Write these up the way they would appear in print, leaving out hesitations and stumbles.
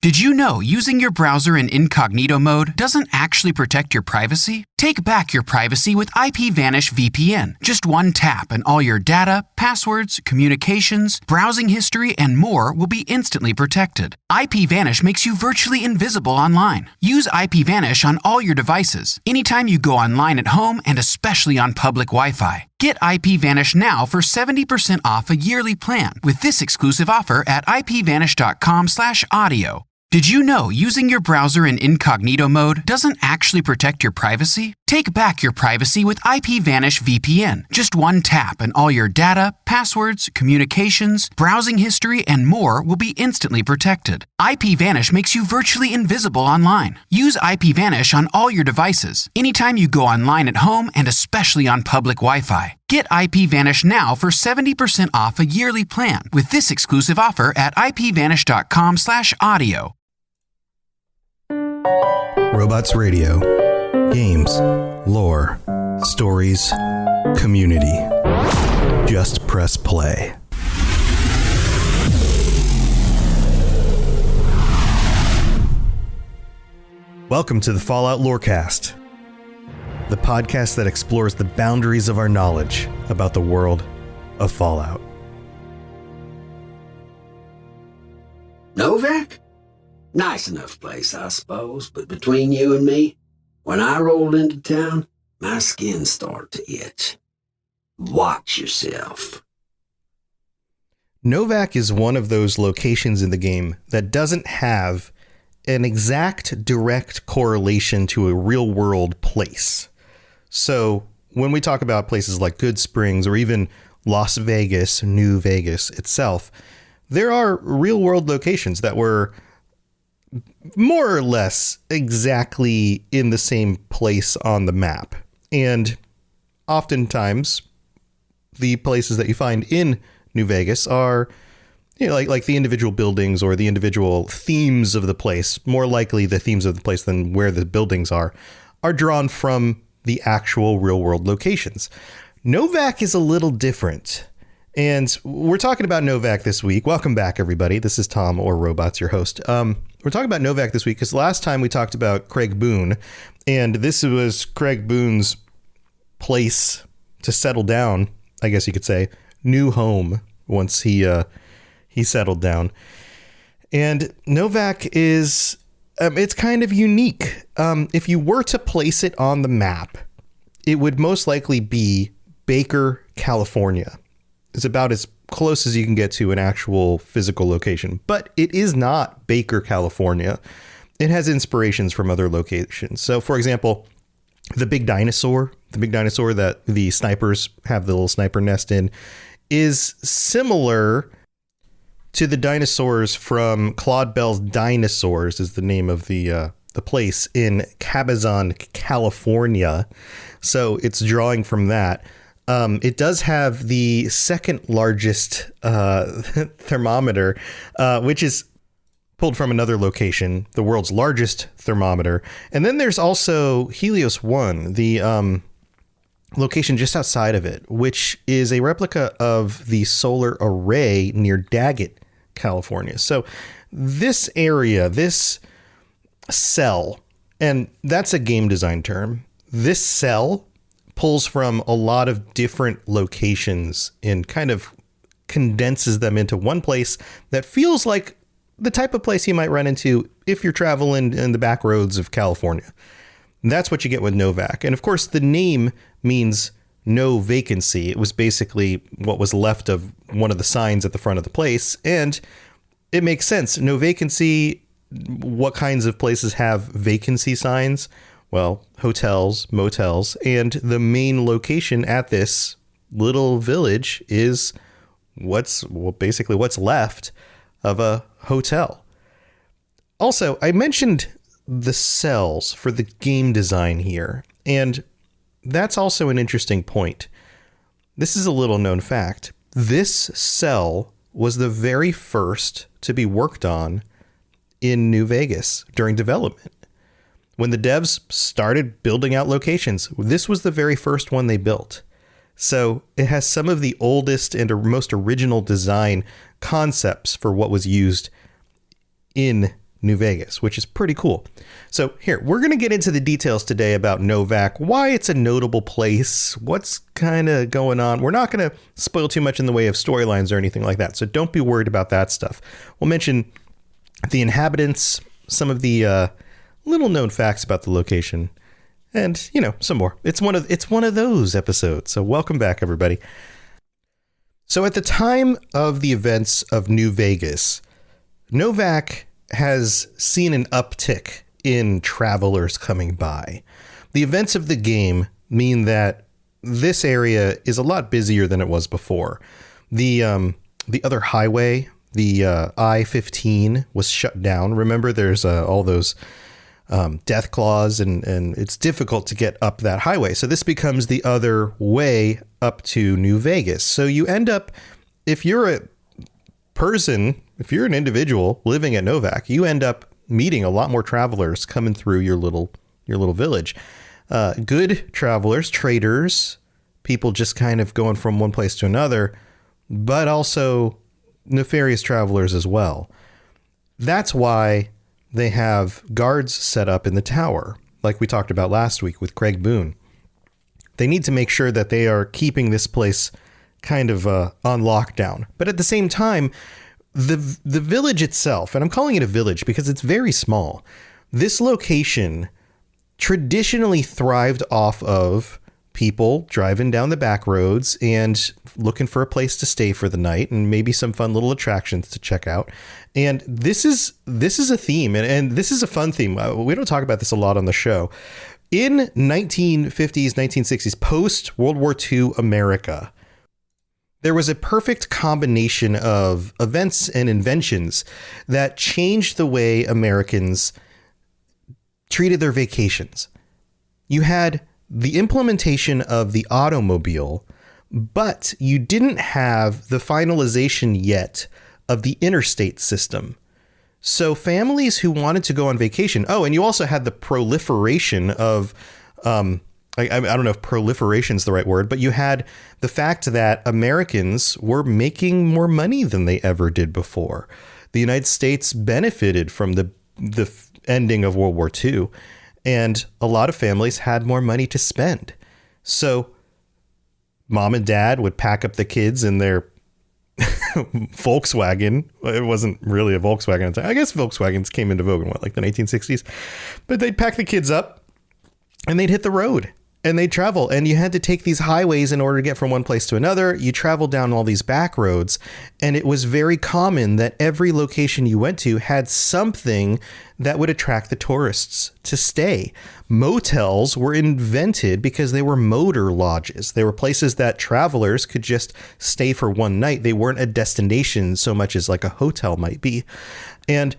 Did you know using your browser in incognito mode doesn't actually protect your privacy? Take back your privacy with IPVanish VPN. Just one tap and all your data, passwords, communications, browsing history, and more will be instantly protected. IPVanish makes you virtually invisible online. Use IPVanish on all your devices, anytime you go online at home and especially on public Wi-Fi. Get IPVanish now for 70% off a yearly plan with this exclusive offer at ipvanish.com/audio. Did you know using your browser in incognito mode doesn't actually protect your privacy? Take back your privacy with IPVanish VPN. Just one tap and all your data, passwords, communications, browsing history, and more will be instantly protected. IPVanish makes you virtually invisible online. Use IPVanish on all your devices, anytime you go online at home and especially on public Wi-Fi. Get IPVanish now for 70% off a yearly plan with this exclusive offer at ipvanish.com/audio. Robots Radio. Games, lore, stories, community. Just press play. Welcome to the Fallout Lorecast, the podcast that explores the boundaries of our knowledge about the world of Fallout. NOVAC? Nice enough place, I suppose, but between you and me, when I rolled into town, my skin started to itch. Watch yourself. NOVAC is one of those locations in the game that doesn't have an exact direct correlation to a real-world place. So when we talk about places like Good Springs or even Las Vegas, New Vegas itself, there are real-world locations that were more or less exactly in the same place on the map. And oftentimes, the places that you find in New Vegas are, you know, like the individual buildings or the individual themes of the place, more likely the themes of the place than where the buildings are drawn from the actual real-world locations. NOVAC is a little different. And we're talking about NOVAC this week. Welcome back, everybody. This is Tom, or Robots, your host. We're talking about NOVAC this week because last time we talked about Craig Boone, and this was Craig Boone's place to settle down, I guess you could say, new home once he settled down. And NOVAC is, it's kind of unique. If you were to place it on the map, it would most likely be Baker, California. It's about as close as you can get to an actual physical location, but it is not Baker, California. It has inspirations from other locations. So, for example, the big dinosaur that the snipers have the little sniper nest in, is similar to the dinosaurs from Claude Bell's Dinosaurs, is the name of the place in Cabazon, California. So it's drawing from that. It does have the second largest thermometer, which is pulled from another location, the world's largest thermometer. And then there's also Helios 1, the location just outside of it, which is a replica of the solar array near Daggett, California. So this area, this cell, and that's a game design term, this cell pulls from a lot of different locations and kind of condenses them into one place that feels like the type of place you might run into if you're traveling in the back roads of California. And that's what you get with NOVAC. And of course, the name means no vacancy. It was basically what was left of one of the signs at the front of the place. And it makes sense. No vacancy. What kinds of places have vacancy signs? Well, hotels, motels, and the main location at this little village is basically what's left of a hotel. Also, I mentioned the cells for the game design here, and that's also an interesting point. This is a little known fact. This cell was the very first to be worked on in New Vegas during development. When the devs started building out locations, this was the very first one they built. So it has some of the oldest and most original design concepts for what was used in New Vegas, which is pretty cool. So here, we're going to get into the details today about NOVAC, why it's a notable place, what's kind of going on. We're not going to spoil too much in the way of storylines or anything like that, so don't be worried about that stuff. We'll mention the inhabitants, some of the little known facts about the location, and, you know, some more. It's one of those episodes, so welcome back, everybody. So at the time of the events of New Vegas, NOVAC has seen an uptick in travelers coming by. The events of the game mean that this area is a lot busier than it was before. The other highway, the I-15, was shut down. Remember, there's all those death claws, and it's difficult to get up that highway. So this becomes the other way up to New Vegas. So you end up, if you're an individual living at NOVAC, you end up meeting a lot more travelers coming through your little village. Good travelers, traders, people just kind of going from one place to another, but also nefarious travelers as well. That's why they have guards set up in the tower, like we talked about last week with Craig Boone. They need to make sure that they are keeping this place kind of on lockdown. But at the same time, the village itself, and I'm calling it a village because it's very small, this location traditionally thrived off of people driving down the back roads and looking for a place to stay for the night and maybe some fun little attractions to check out. And this is a theme, and this is a fun theme. We don't talk about this a lot on the show. In 1950s, 1960s, post-World War II America, there was a perfect combination of events and inventions that changed the way Americans treated their vacations. You had the implementation of the automobile, but you didn't have the finalization yet of the interstate system. So families who wanted to go on vacation, and you also had the proliferation of, I don't know if proliferation is the right word, but you had the fact that Americans were making more money than they ever did before. The United States benefited from the ending of World War II, and a lot of families had more money to spend. So mom and dad would pack up the kids in their Volkswagen. It wasn't really a Volkswagen at the time. I guess Volkswagens came into vogue in the 1960s. But they'd pack the kids up and they'd hit the road and they'd travel. And you had to take these highways in order to get from one place to another. You traveled down all these back roads. And it was very common that every location you went to had something that would attract the tourists to stay. Motels were invented because they were motor lodges. They were places that travelers could just stay for one night. They weren't a destination so much as like a hotel might be. And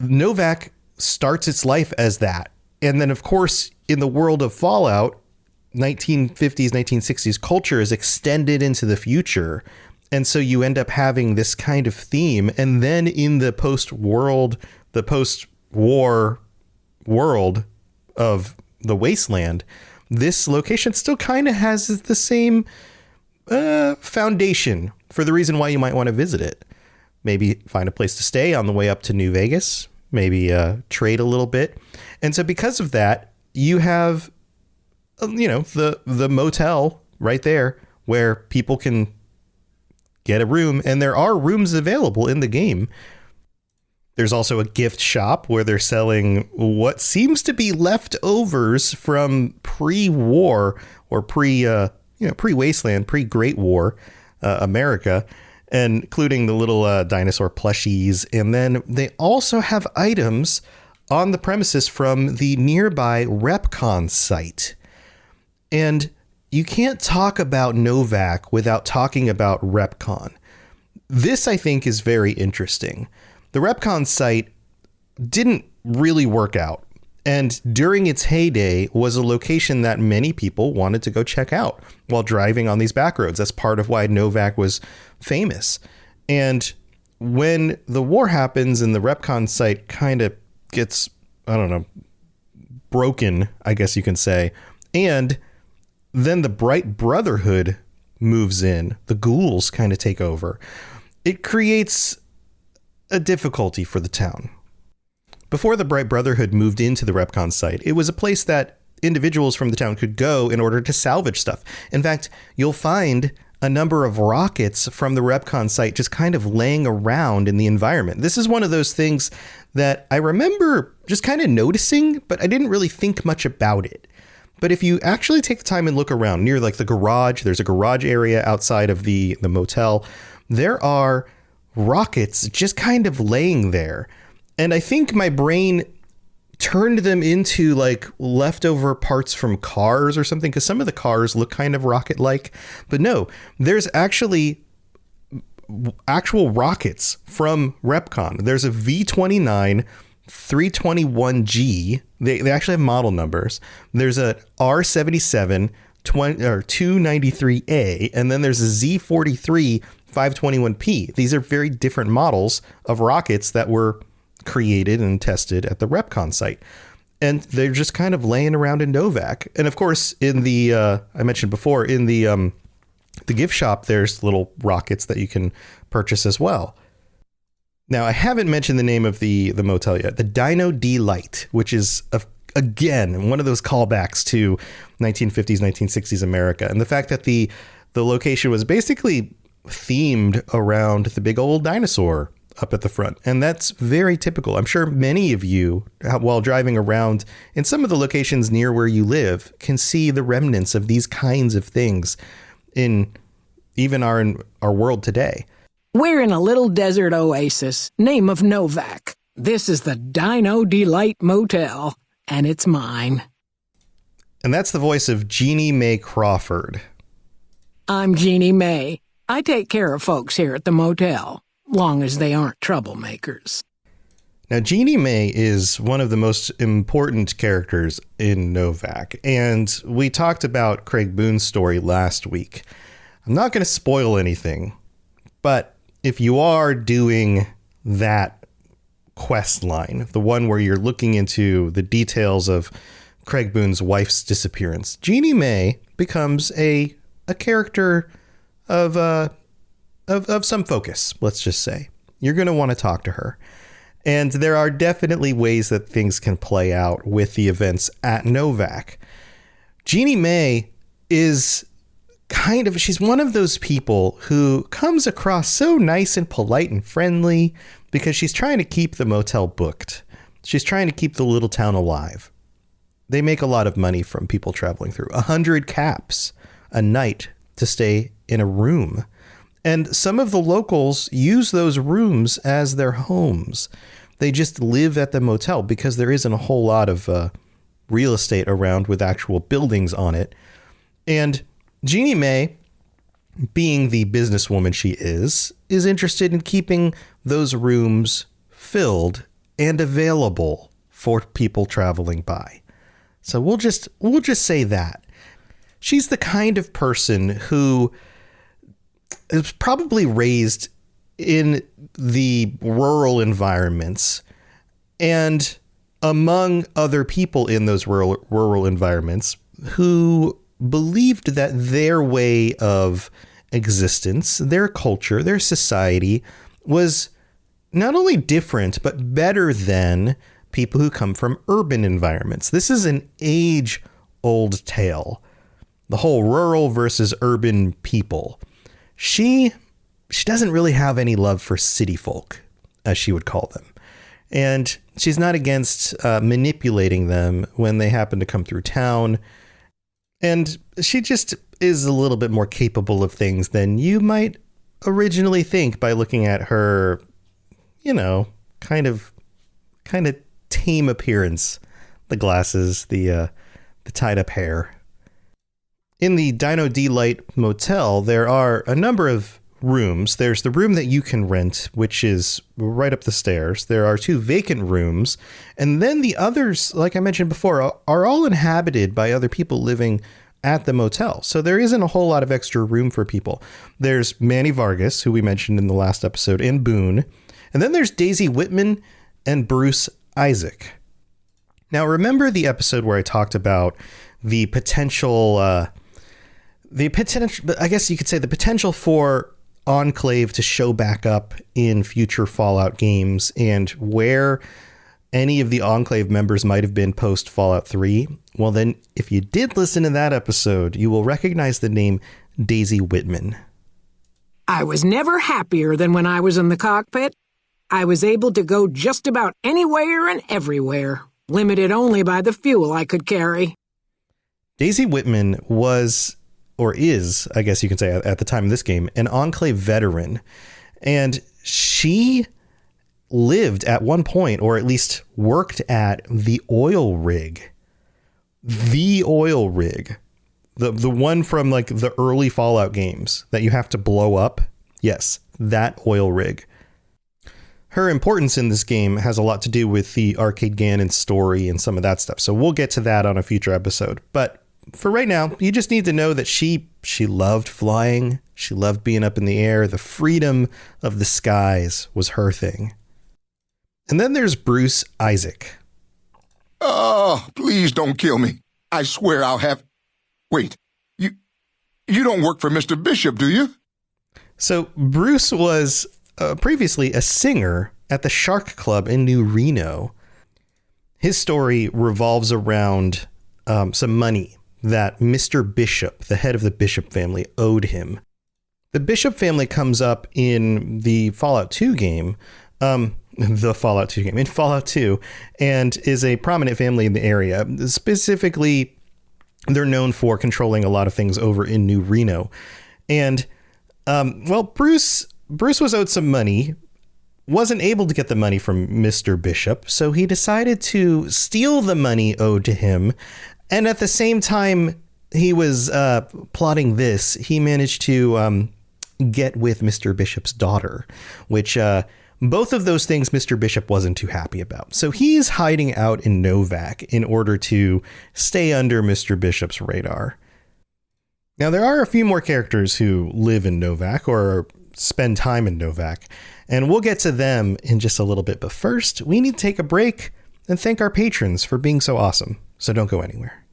NOVAC starts its life as that. And then, of course, in the world of Fallout, 1950s, 1960s culture is extended into the future. And so you end up having this kind of theme. And then in the post-war world of the wasteland, this location still kind of has the same foundation for the reason why you might want to visit it. Maybe find a place to stay on the way up to New Vegas, maybe trade a little bit. And so because of that, you have, the motel right there where people can get a room, and there are rooms available in the game. There's also a gift shop where they're selling what seems to be leftovers from pre-war or pre-wasteland, pre-Great War America, including the little dinosaur plushies. And then they also have items on the premises from the nearby REPCONN site. And you can't talk about NOVAC without talking about REPCONN. This, I think, is very interesting. The REPCONN site didn't really work out, and during its heyday was a location that many people wanted to go check out while driving on these back roads. That's part of why NOVAC was famous. And when the war happens and the REPCONN site kind of gets, broken, I guess you can say, and then the Bright Brotherhood moves in, the ghouls kind of take over. It creates a difficulty for the town. before the Bright Brotherhood moved into the REPCONN site, it was a place that individuals from the town could go in order to salvage stuff. In fact, you'll find a number of rockets from the REPCONN site just kind of laying around in the environment. This is one of those things that I remember just kind of noticing, but I didn't really think much about it. But if you actually take the time and look around near like the garage, there's a garage area outside of the motel. There are rockets just kind of laying there. And I think my brain turned them into like leftover parts from cars or something, because some of the cars look kind of rocket-like. But no, there's actually actual rockets from REPCONN. There's a V-29 321G. They actually have model numbers. There's a R-77 293A, and then there's a Z-43 521P. These are very different models of rockets that were created and tested at the REPCONN site. And they're just kind of laying around in NOVAC. And of course, in the, I mentioned before, in the gift shop, there's little rockets that you can purchase as well. Now, I haven't mentioned the name of the motel yet, the Dino Delight, which is, again, one of those callbacks to 1950s, 1960s America. And the fact that the location was basically themed around the big old dinosaur up at the front. And that's very typical. I'm sure many of you, while driving around in some of the locations near where you live, can see the remnants of these kinds of things in even our world today. We're in a little desert oasis, name of NOVAC. This is the Dino Delight Motel, and it's mine. And that's the voice of Jeannie Mae Crawford. I'm Jeannie Mae. I take care of folks here at the motel, long as they aren't troublemakers. Now, Jeannie Mae is one of the most important characters in NOVAC, and we talked about Craig Boone's story last week. I'm not going to spoil anything, but if you are doing that quest line, the one where you're looking into the details of Craig Boone's wife's disappearance, Jeannie Mae becomes a character of some focus, let's just say. You're going to want to talk to her. And there are definitely ways that things can play out with the events at NOVAC. Jeannie Mae is she's one of those people who comes across so nice and polite and friendly because she's trying to keep the motel booked. She's trying to keep the little town alive. They make a lot of money from people traveling through. 100 caps a night to stay in a room. And some of the locals use those rooms as their homes. They just live at the motel because there isn't a whole lot of real estate around with actual buildings on it. And Jeannie Mae, being the businesswoman she is interested in keeping those rooms filled and available for people traveling by. So we'll just say that. She's the kind of person who is probably raised in the rural environments and among other people in those rural environments who believed that their way of existence, their culture, their society was not only different, but better than people who come from urban environments. This is an age-old tale. The whole rural versus urban people. She doesn't really have any love for city folk, as she would call them. And she's not against manipulating them when they happen to come through town. And she just is a little bit more capable of things than you might originally think by looking at her, kind of tame appearance, the glasses, the tied up hair. In the Dino Delight Motel, there are a number of rooms. There's the room that you can rent, which is right up the stairs. There are 2 vacant rooms. And then the others, like I mentioned before, are all inhabited by other people living at the motel. So there isn't a whole lot of extra room for people. There's Manny Vargas, who we mentioned in the last episode, and Boone. And then there's Daisy Whitman and Bruce Isaac. Now, remember the episode where I talked about the potential, I guess you could say the potential for Enclave to show back up in future Fallout games, and where any of the Enclave members might have been post Fallout 3, well then, if you did listen to that episode, you will recognize the name Daisy Whitman. I was never happier than when I was in the cockpit. I was able to go just about anywhere and everywhere, limited only by the fuel I could carry. Daisy Whitman was, or is, I guess you can say at the time of this game, an Enclave veteran. And she lived at one point, or at least worked at the oil rig. The oil rig. The one from like the early Fallout games that you have to blow up. Yes, that oil rig. Her importance in this game has a lot to do with the Arcade Ganon story and some of that stuff. So we'll get to that on a future episode. But for right now, you just need to know that she loved flying. She loved being up in the air. The freedom of the skies was her thing. And then there's Bruce Isaac. Oh, please don't kill me. I swear I'll have... Wait, you don't work for Mr. Bishop, do you? So Bruce was previously a singer at the Shark Club in New Reno. His story revolves around some money that Mr. Bishop, the head of the Bishop family, owed him. The Bishop family comes up in the Fallout 2 game, in Fallout 2, and is a prominent family in the area. Specifically, they're known for controlling a lot of things over in New Reno. And, Bruce was owed some money, wasn't able to get the money from Mr. Bishop, so he decided to steal the money owed to him. And at the same time he was plotting this, he managed to get with Mr. Bishop's daughter, which both of those things Mr. Bishop wasn't too happy about. So he's hiding out in NOVAC in order to stay under Mr. Bishop's radar. Now, there are a few more characters who live in NOVAC or spend time in NOVAC, and we'll get to them in just a little bit. But first, we need to take a break and thank our patrons for being so awesome. So don't go anywhere.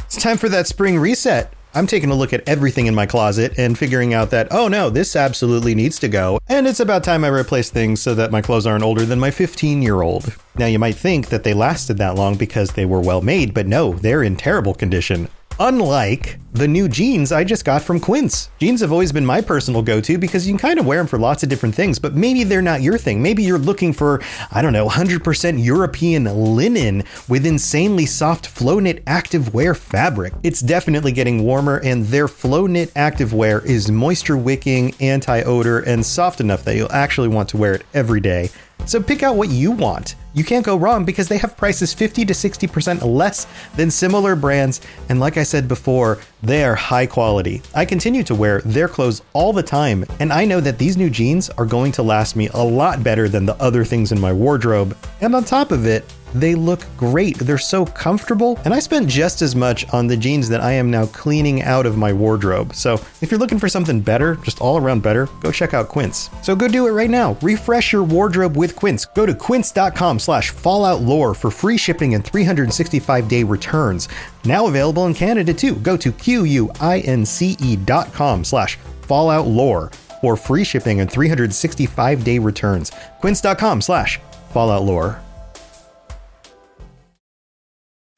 It's time for that spring reset. I'm taking a look at everything in my closet and figuring out that, oh no, this absolutely needs to go. And it's about time I replace things so that my clothes aren't older than my 15-year-old. Now you might think that they lasted that long because they were well made, but no, they're in terrible condition. Unlike the new jeans I just got from Quince. Jeans have always been my personal go-to because you can kind of wear them for lots of different things, but maybe they're not your thing. Maybe you're looking for, 100% European linen with insanely soft flow knit activewear fabric. It's definitely getting warmer, and their flow knit activewear is moisture wicking, anti-odor, and soft enough that you'll actually want to wear it every day. So pick out what you want. You can't go wrong because they have prices 50 to 60% less than similar brands. And like I said before, they are high quality. I continue to wear their clothes all the time, and I know that these new jeans are going to last me a lot better than the other things in my wardrobe. And on top of it, they look great. They're so comfortable, and I spent just as much on the jeans that I am now cleaning out of my wardrobe. So if you're looking for something better, just all around better, go check out Quince. So go do it right now. Refresh your wardrobe with Quince. Go to quince.com/falloutlore for free shipping and 365-day returns. Now available in Canada too. Go to quince.com/falloutlore for free shipping and 365-day returns. Quince.com/falloutlore.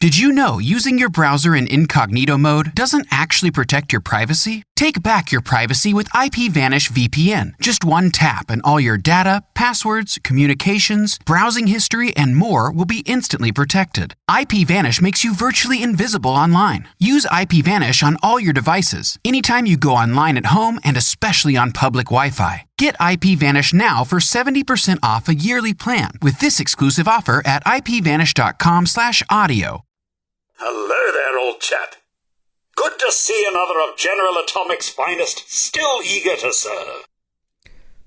Did you know using your browser in incognito mode doesn't actually protect your privacy? Take back your privacy with IPVanish VPN. Just one tap and all your data, passwords, communications, browsing history, and more will be instantly protected. IPVanish makes you virtually invisible online. Use IPVanish on all your devices, anytime you go online at home, and especially on public Wi-Fi. Get IPVanish now for 70% off a yearly plan with this exclusive offer at ipvanish.com/audio. Hello there, old chap. Good to see another of General Atomic's finest, still eager to serve.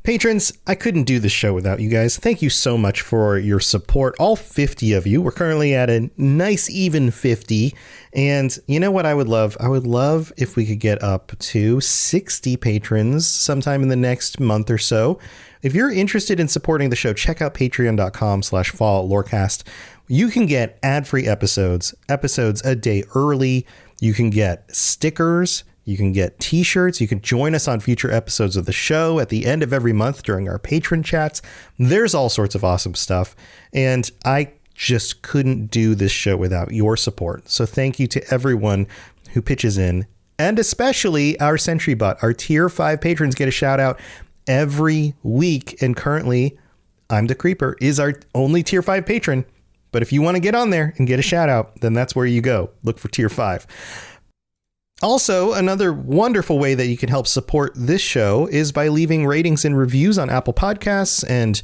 Patrons, I couldn't do this show without you guys. Thank you so much for your support, all 50 of you. We're currently at a nice even 50. And you know what I would love? I would love if we could get up to 60 patrons sometime in the next month or so. If you're interested in supporting the show, check out patreon.com/FalloutLorecast. You can get ad-free episodes a day early, You can get stickers. You can get t-shirts. You can join us on future episodes of the show at the end of every month during our patron chats. There's all sorts of awesome stuff. And I just couldn't do this show without your support. So thank you to everyone who pitches in, and especially our Sentry Bot. Our tier 5 patrons get a shout out every week. And currently, I'm the Creeper is our only tier 5 patron. But if you want to get on there and get a shout out, then that's where you go. Look for tier 5. Also, another wonderful way that you can help support this show is by leaving ratings and reviews on Apple Podcasts and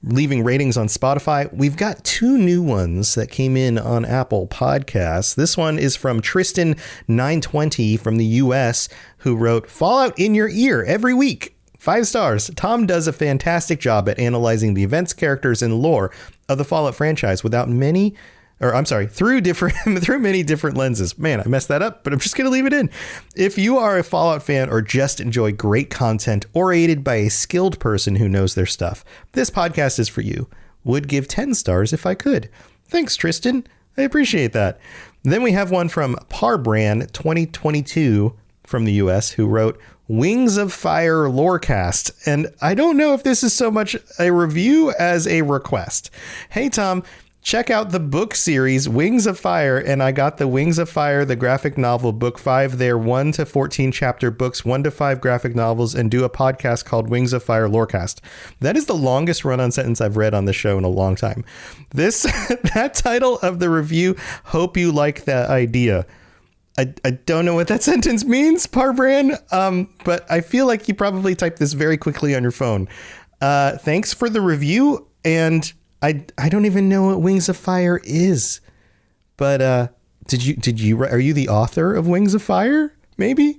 leaving ratings on Spotify. We've got 2 new ones that came in on Apple Podcasts. This one is from Tristan920 from the US, who wrote, "Fallout in your ear every week. 5 stars. Tom does a fantastic job at analyzing the events, characters, and lore of the Fallout franchise through many different lenses." Man, I messed that up, but I'm just going to leave it in. If you are a Fallout fan or just enjoy great content or aided by a skilled person who knows their stuff, this podcast is for you. Would give 10 stars if I could. Thanks, Tristan. I appreciate that. Then we have one from Parbran 2022 from the US, who wrote, "Wings of Fire Lorecast." And I don't know if this is so much a review as a request. Hey, Tom, check out the book series Wings of Fire, and I got the Wings of Fire, the graphic novel, book 5 there, 1 to 14 chapter books, 1 to 5 graphic novels, and do a podcast called Wings of Fire Lorecast. That is the longest run-on sentence I've read on this show in a long time. That title of the review, hope you like that idea. I don't know what that sentence means, Parbran, but I feel like you probably typed this very quickly on your phone. Thanks for the review, and I don't even know what Wings of Fire is, but are you the author of Wings of Fire? Maybe.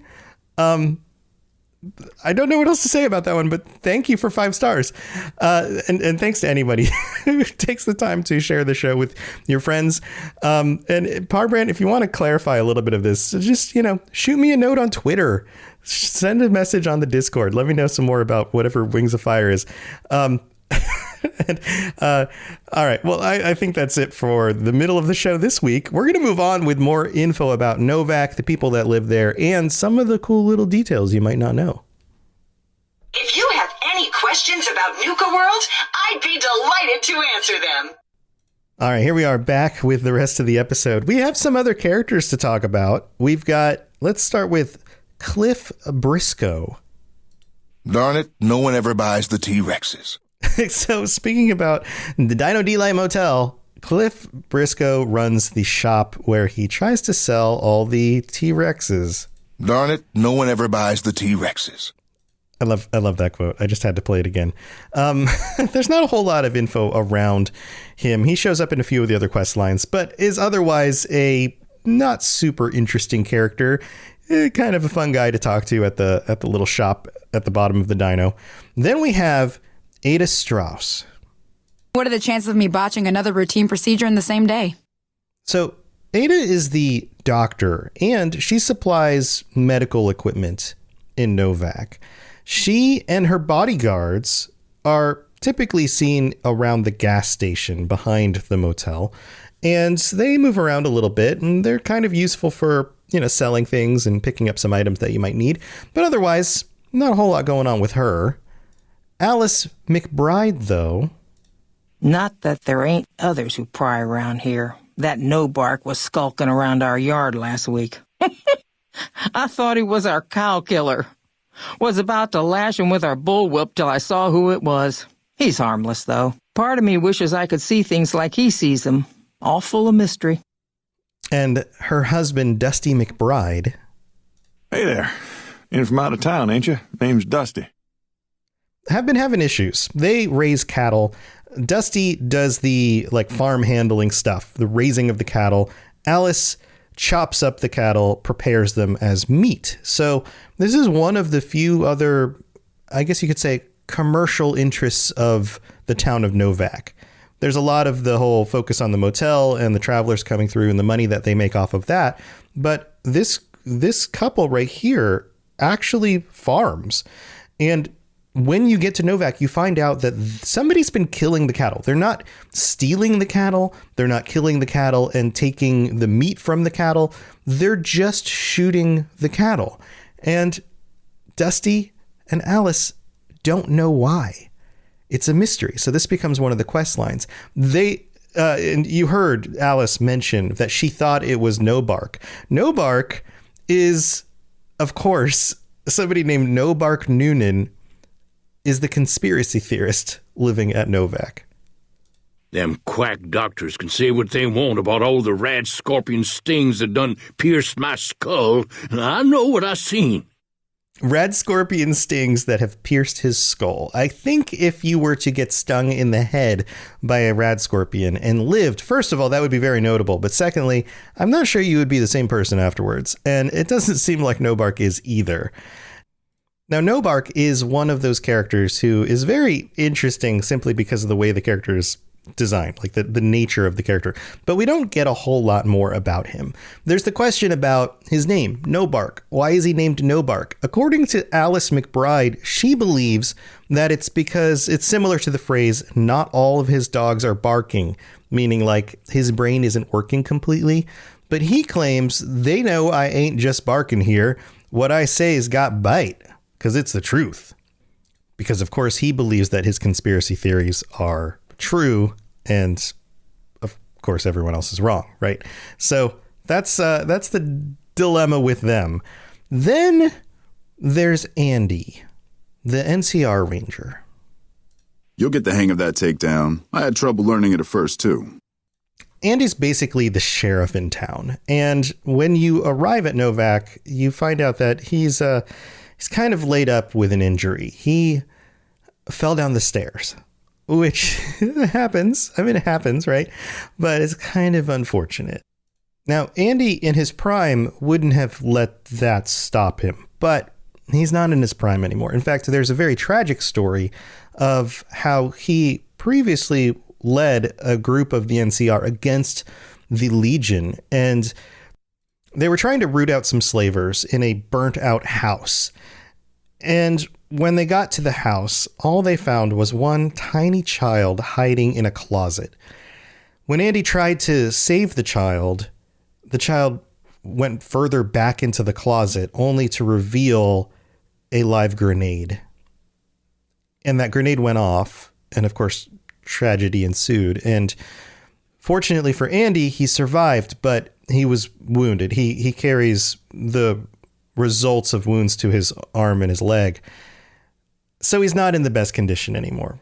I don't know what else to say about that one, but thank you for 5 stars. And thanks to anybody who takes the time to share the show with your friends. And Parbran, if you want to clarify a little bit of this, just, shoot me a note on Twitter, send a message on the Discord. Let me know some more about whatever Wings of Fire is. All right. Well, I think that's it for the middle of the show this week. We're going to move on with more info about NOVAC, the people that live there, and some of the cool little details you might not know. If you have any questions about Nuka World, I'd be delighted to answer them. All right, here we are back with the rest of the episode. We have some other characters to talk about. Let's start with Cliff Briscoe. Darn it, no one ever buys the T-Rexes. So speaking about the Dino D-Light Motel, Cliff Briscoe runs the shop where he tries to sell all the T-Rexes. Darn it, no one ever buys the T-Rexes. I love that quote. I just had to play it again. There's not a whole lot of info around him. He shows up in a few of the other quest lines, but is otherwise a not super interesting character. Kind of a fun guy to talk to at the little shop at the bottom of the dino. Then we have Ada Strauss. What are the chances of me botching another routine procedure in the same day? So Ada is the doctor, and she supplies medical equipment in NOVAC. She and her bodyguards are typically seen around the gas station behind the motel, and they move around a little bit, and they're kind of useful for, selling things and picking up some items that you might need. But otherwise, not a whole lot going on with her. Alice McBride, though. Not that there ain't others who pry around here. That no-bark was skulking around our yard last week. I thought he was our cow killer. Was about to lash him with our bullwhip till I saw who it was. He's harmless, though. Part of me wishes I could see things like he sees them. All full of mystery. And her husband, Dusty McBride. Hey there. In from out of town, ain't you? Name's Dusty. Have been having issues. They raise cattle. Dusty does the farm handling stuff, the raising of the cattle. Alice chops up the cattle, prepares them as meat. So this is one of the few other, I guess you could say, commercial interests of the town of NOVAC. There's a lot of the whole focus on the motel and the travelers coming through and the money that they make off of that. But this couple right here actually farms. And when you get to NOVAC, you find out that somebody's been killing the cattle. They're not stealing the cattle. They're not killing the cattle and taking the meat from the cattle. They're just shooting the cattle. And Dusty and Alice don't know why. It's a mystery. So this becomes one of the quest lines. And you heard Alice mention that she thought it was Nobark. Nobark is, of course, somebody named Nobark Noonan is the conspiracy theorist living at NOVAC. Them quack doctors can say what they want about all the rad scorpion stings that done pierced my skull, and I know what I seen. Rad scorpion stings that have pierced his skull. I think if you were to get stung in the head by a rad scorpion and lived, first of all, that would be very notable. But secondly, I'm not sure you would be the same person afterwards. And it doesn't seem like Nobark is either. Now, Nobark is one of those characters who is very interesting simply because of the way the character is designed, like the nature of the character. But we don't get a whole lot more about him. There's the question about his name, Nobark. Why is he named Nobark? According to Alice McBride, she believes that it's because it's similar to the phrase, not all of his dogs are barking, meaning like his brain isn't working completely. But he claims they know I ain't just barking here. What I say's got bite, because it's the truth. Because, of course, he believes that his conspiracy theories are true, and of course everyone else is wrong, right? So that's the dilemma with them. Then there's Andy, the NCR ranger. You'll get the hang of that takedown. I had trouble learning it at first too. Andy's basically the sheriff in town, and when you arrive at NOVAC, you find out that he's kind of laid up with an injury. He fell down the stairs, which happens. I mean, it happens, right? But it's kind of unfortunate. Now, Andy in his prime wouldn't have let that stop him, but he's not in his prime anymore. In fact, there's a very tragic story of how he previously led a group of the NCR against the Legion, and they were trying to root out some slavers in a burnt out house. And when they got to the house, all they found was one tiny child hiding in a closet. When Andy tried to save the child went further back into the closet, only to reveal a live grenade. And that grenade went off, and of course, tragedy ensued. And fortunately for Andy, he survived, but he was wounded. He carries the results of wounds to his arm and his leg. So he's not in the best condition anymore.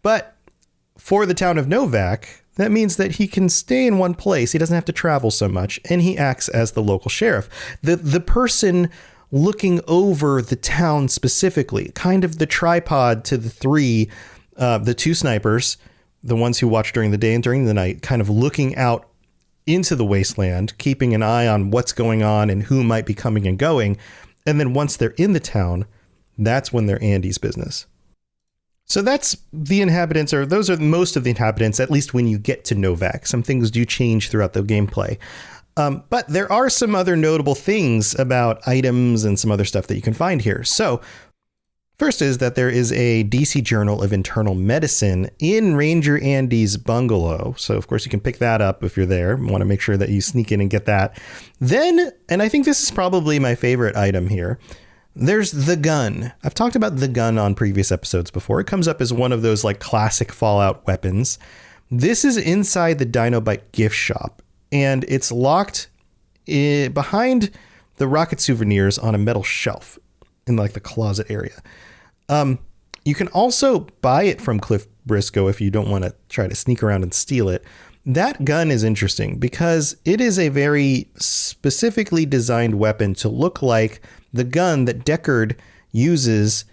But for the town of NOVAC, that means that he can stay in one place. He doesn't have to travel so much, and he acts as the local sheriff. The person looking over the town specifically, kind of the tripod to the two snipers, the ones who watch during the day and during the night, kind of looking out into the wasteland, keeping an eye on what's going on and who might be coming and going. And then once they're in the town, that's when they're Andy's business. So that's the inhabitants, or those are most of the inhabitants, at least when you get to NOVAC. Some things do change throughout the gameplay. But there are some other notable things about items and some other stuff that you can find here. So first is that there is a DC Journal of Internal Medicine in Ranger Andy's bungalow. So, of course, you can pick that up if you're there. You want to make sure that you sneak in and get that. Then, and I think this is probably my favorite item here, there's the gun. I've talked about the gun on previous episodes before. It comes up as one of those like classic Fallout weapons. This is inside the Dinobite gift shop, and it's locked behind the rocket souvenirs on a metal shelf in like the closet area. You can also buy it from Cliff Briscoe if you don't want to try to sneak around and steal it. That gun is interesting because it is a very specifically designed weapon to look like the gun that Deckard uses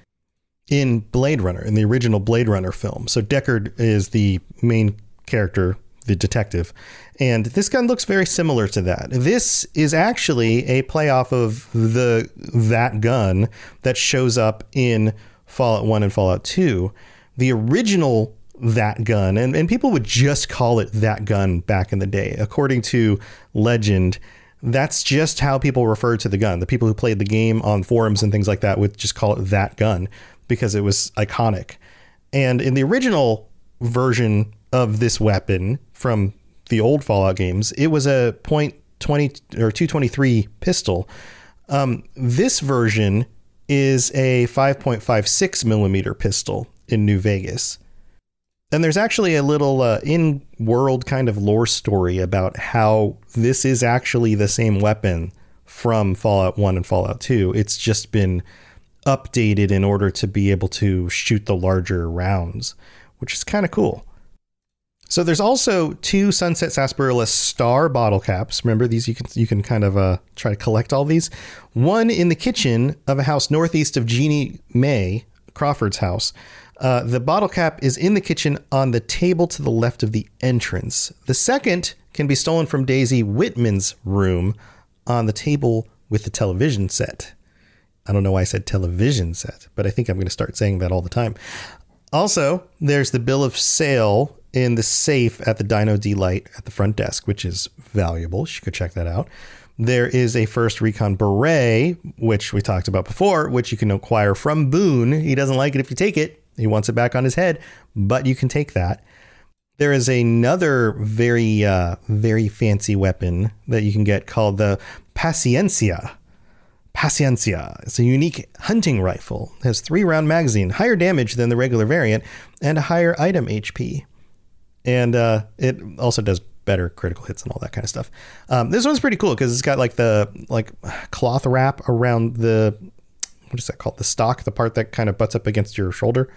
in Blade Runner, in the original Blade Runner film. So Deckard is the main character, the detective, and this gun looks very similar to that. This is actually a play off of that gun that shows up in Fallout 1 and Fallout 2. The original that gun, and people would just call it that gun back in the day. According to legend, that's just how people referred to the gun. The people who played the game on forums and things like that would just call it that gun. because it was iconic. And in the original version of this weapon from the old Fallout games, it was a .20 or 223 pistol. This version is a 5.56 millimeter pistol in New Vegas. And there's actually a little in-world kind of lore story about how this is actually the same weapon from Fallout 1 and Fallout 2. It's just been updated in order to be able to shoot the larger rounds, which is kind of cool. So there's also 2 Sunset Sarsaparilla Star bottle caps. Remember these? You can kind of try to collect all these. One in the kitchen of a house northeast of Jeannie Mae Crawford's house. The bottle cap is in the kitchen on the table to the left of the entrance. The second can be stolen from Daisy Whitman's room on the table with the television set. I don't know why I said television set, but I think I'm going to start saying that all the time. Also, there's the bill of sale in the safe at the Dino D-Light at the front desk, which is valuable. You could check that out. There is a first Recon Beret, which we talked about before, which you can acquire from Boone. He doesn't like it if you take it. He wants it back on his head, but you can take that. There is another very, very fancy weapon that you can get called the Paciencia. Paciencia. It's a unique hunting rifle. It has 3-round magazine, higher damage than the regular variant, and a higher item HP. And it also does better critical hits and all that kind of stuff. This one's pretty cool because it's got like the cloth wrap around the, what is that called? The stock, the part that kind of butts up against your shoulder.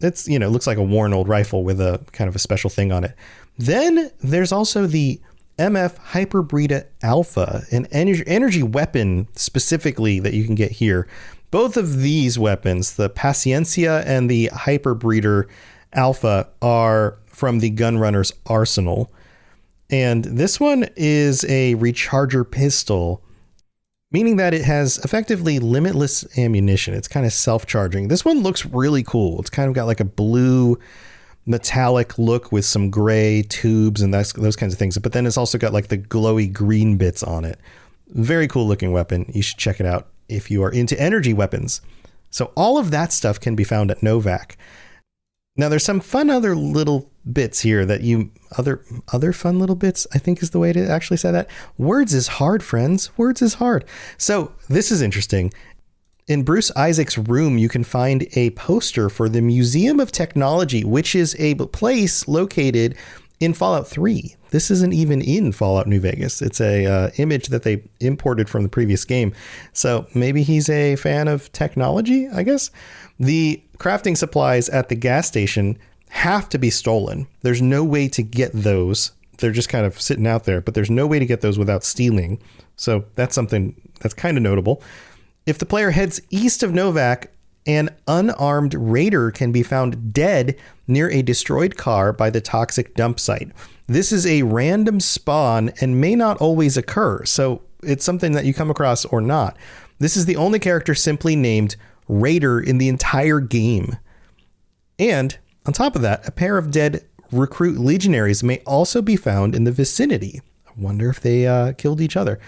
It's, looks like a worn old rifle with a kind of a special thing on it. Then there's also the MF Hyperbreeder Alpha, an energy weapon specifically that you can get here. Both of these weapons, the Paciencia and the Hyperbreeder Alpha, are from the Gunrunner's arsenal. And this one is a recharger pistol, meaning that it has effectively limitless ammunition. It's kind of self-charging. This one looks really cool. It's kind of got like a blue metallic look with some gray tubes and those kinds of things. But then it's also got like the glowy green bits on it. Very cool looking weapon. You should check it out if you are into energy weapons. So all of that stuff can be found at NOVAC. Now there's some fun other little bits here that other fun little bits, I think is the way to actually say that. Words is hard, friends. Words is hard. So this is interesting. In Bruce Isaac's room, you can find a poster for the Museum of Technology, which is a place located in Fallout 3. This isn't even in Fallout New Vegas. It's a image that they imported from the previous game. So maybe he's a fan of technology, I guess. The crafting supplies at the gas station have to be stolen. There's no way to get those. They're just kind of sitting out there, but there's no way to get those without stealing. So that's something that's kind of notable. If the player heads east of NOVAC, an unarmed raider can be found dead near a destroyed car by the toxic dump site. This is a random spawn and may not always occur, so it's something that you come across or not. This is the only character simply named Raider in the entire game. And on top of that, a pair of dead recruit legionaries may also be found in the vicinity. I wonder if they killed each other.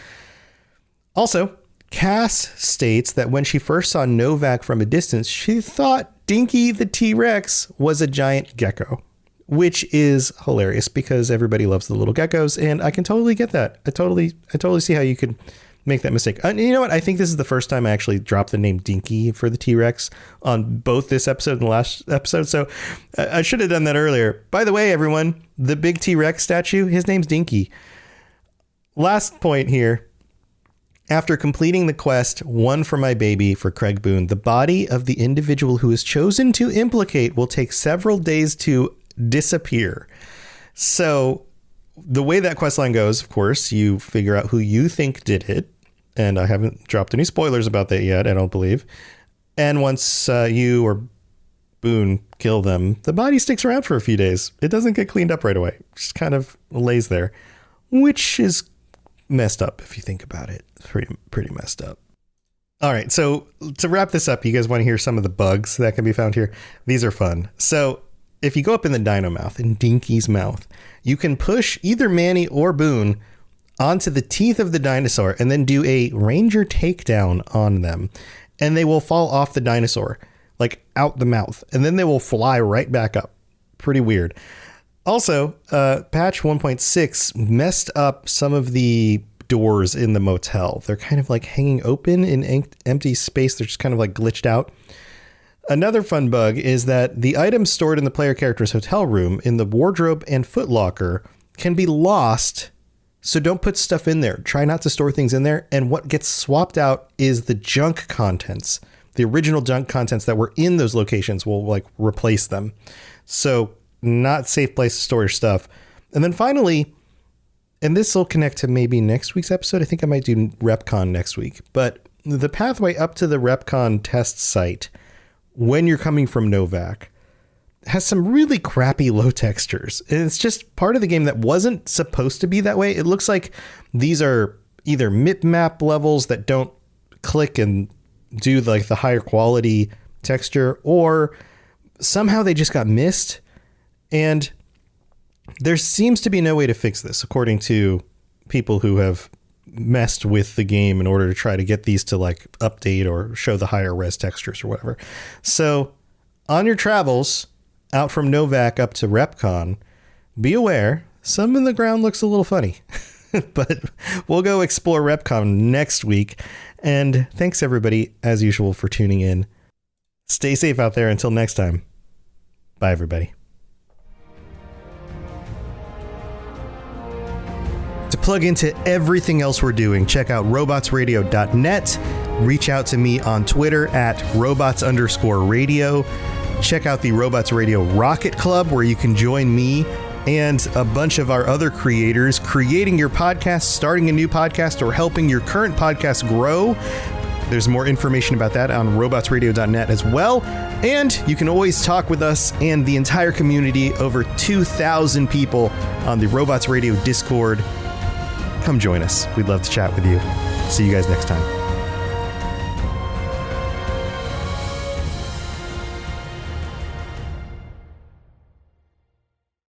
Also, Cass states that when she first saw NOVAC from a distance, she thought Dinky the T-Rex was a giant gecko, which is hilarious because everybody loves the little geckos, and I can totally get that. I totally see how you could make that mistake. And you know what? I think this is the first time I actually dropped the name Dinky for the T-Rex on both this episode and the last episode, so I should have done that earlier. By the way, everyone, the big T-Rex statue, his name's Dinky. Last point here. After completing the quest, One for My Baby for Craig Boone, the body of the individual who is chosen to implicate will take several days to disappear. So the way that questline goes, of course, you figure out who you think did it. And I haven't dropped any spoilers about that yet, I don't believe. And once you or Boone kill them, the body sticks around for a few days. It doesn't get cleaned up right away. It just kind of lays there, which is messed up if you think about it. It's pretty messed up. All right, so to wrap this up, you guys want to hear some of the bugs that can be found here? These are fun. So if you go up in the dino mouth, in Dinky's mouth, you can push either Manny or Boone onto the teeth of the dinosaur and then do a ranger takedown on them, and they will fall off the dinosaur. like out the mouth, and then they will fly right back up. Pretty weird. Also, patch 1.6 messed up some of the doors in the motel. They're kind of like hanging open in empty space. They're just kind of like glitched out. Another fun bug is that the items stored in the player character's hotel room in the wardrobe and footlocker can be lost. So don't put stuff in there. Try not to store things in there. And what gets swapped out is the junk contents. The original junk contents that were in those locations will like replace them. So not safe place to store your stuff. And then finally, and this will connect to maybe next week's episode. I think I might do REPCONN next week. But the pathway up to the REPCONN test site when you're coming from NOVAC has some really crappy low textures. And it's just part of the game that wasn't supposed to be that way. It looks like these are either mip-map levels that don't click and do like the higher quality texture, or somehow they just got missed. And there seems to be no way to fix this, according to people who have messed with the game in order to try to get these to like update or show the higher res textures or whatever. So on your travels out from NOVAC up to REPCONN, be aware some of the ground looks a little funny. But we'll go explore REPCONN next week. And thanks everybody, as usual, for tuning in. Stay safe out there until next time. Bye, everybody. To plug into everything else we're doing, check out robotsradio.net. Reach out to me on Twitter at robots_radio. Check out the Robots Radio Rocket Club, where you can join me and a bunch of our other creators creating your podcast, starting a new podcast, or helping your current podcast grow. There's more information about that on robotsradio.net as well. And you can always talk with us and the entire community, over 2,000 people on the Robots Radio Discord. Come join us. We'd love to chat with you. See you guys next time.